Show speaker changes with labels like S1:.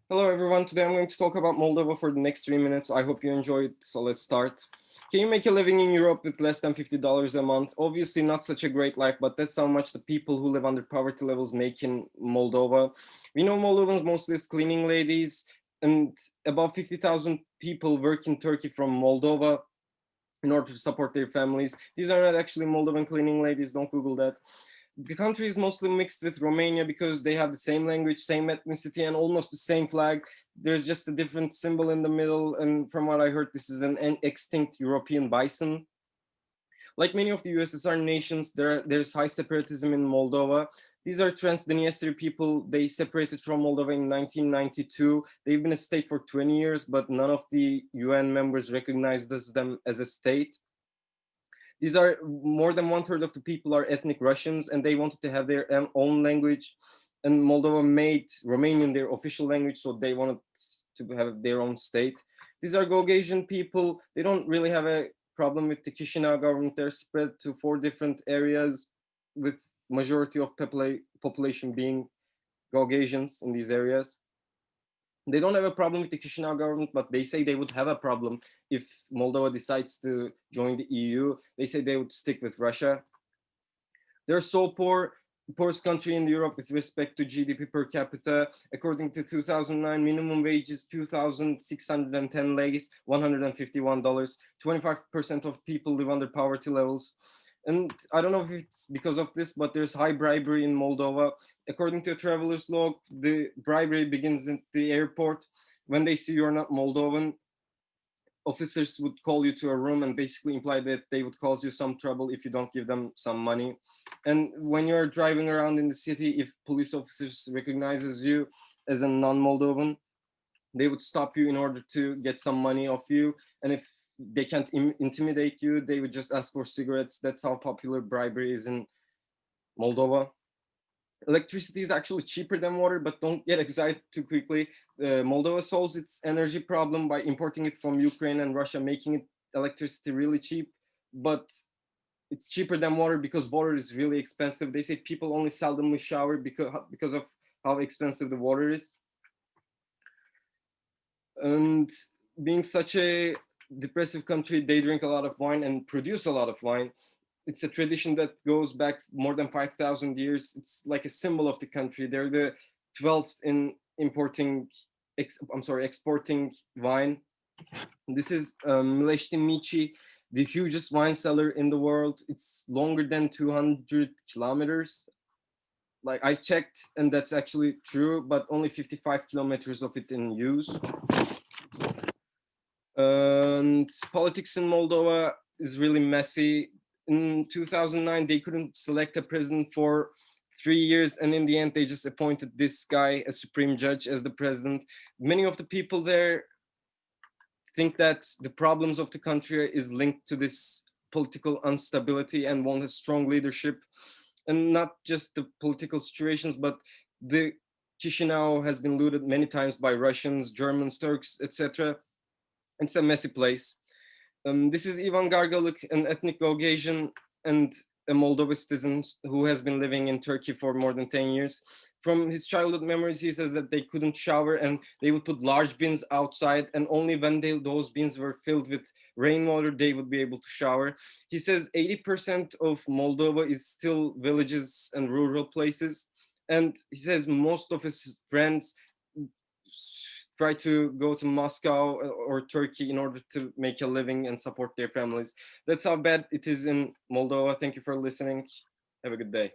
S1: Hello everyone, today I'm going to talk about Moldova for the next 3 minutes. I hope you enjoy it, so let's start. Can you make a living in Europe with less than $50 a month? Obviously not such a great life, but that's how much the people who live under poverty levels make in Moldova. We know Moldovans mostly as cleaning ladies, and about 50,000 people work in Turkey from Moldova in order to support their families. These are not actually Moldovan cleaning ladies, don't Google that. The country is mostly mixed with Romania because they have the same language, same ethnicity, and almost the same flag. There's just a different symbol in the middle, and from what I heard, this is an extinct European bison. Like many of the USSR nations, there's high separatism in Moldova. These are Transdniester people. They separated from Moldova in 1992. They've been a state for 20 years, but none of the UN members recognized them as a state. These are more than one third of the people are ethnic Russians, and they wanted to have their own language. And Moldova made Romanian their official language, so they wanted to have their own state. These are Caucasian people. They don't really have a problem with the Chisinau government. They're spread to 4 different areas, with majority of population being Caucasians in these areas. They don't have a problem with the Chisinau government, but they say they would have a problem if Moldova decides to join the EU. They say they would stick with Russia. They're so poor, poorest country in Europe with respect to GDP per capita. According to 2009, minimum wage is 2,610 leis, $151. 25% of people live under poverty levels. And I don't know if it's because of this, but there's high bribery in Moldova. According to a traveler's log, the bribery begins at the airport. When they see you're not Moldovan, officers would call you to a room and basically imply that they would cause you some trouble if you don't give them some money. And when you're driving around in the city, if police officers recognizes you as a non-Moldovan, they would stop you in order to get some money off you. And if they can't intimidate you, they would just ask for cigarettes. That's how popular bribery is in Moldova. Electricity is actually cheaper than water, but don't get excited too quickly. Moldova solves its energy problem by importing it from Ukraine and Russia, making electricity really cheap. But it's cheaper than water because water is really expensive. They say people only seldomly shower because of how expensive the water is. And being such a depressive country, they drink a lot of wine and produce a lot of wine. It's a tradition that goes back more than 5,000 years. It's like a symbol of the country. They're the 12th in exporting wine. This is Mleshti Michi, the hugest wine cellar in the world. It's longer than 200 kilometers. Like I checked, and that's actually true, but only 55 kilometers of it in use. And politics in Moldova is really messy. In 2009, they couldn't select a president for 3 years, and in the end, they just appointed this guy, a supreme judge, as the president. Many of the people there think that the problems of the country is linked to this political instability and want a strong leadership, and not just the political situations, but the Chisinau has been looted many times by Russians, Germans, Turks, etc. It's a messy place. This is Ivan Gargaluk, an ethnic Caucasian and a Moldova citizen who has been living in Turkey for more than 10 years. From his childhood memories, he says that they couldn't shower and they would put large bins outside, and only when those bins were filled with rainwater, they would be able to shower. He says 80% of Moldova is still villages and rural places. And he says most of his friends try to go to Moscow or Turkey in order to make a living and support their families. That's how bad it is in Moldova. Thank you for listening. Have a good day.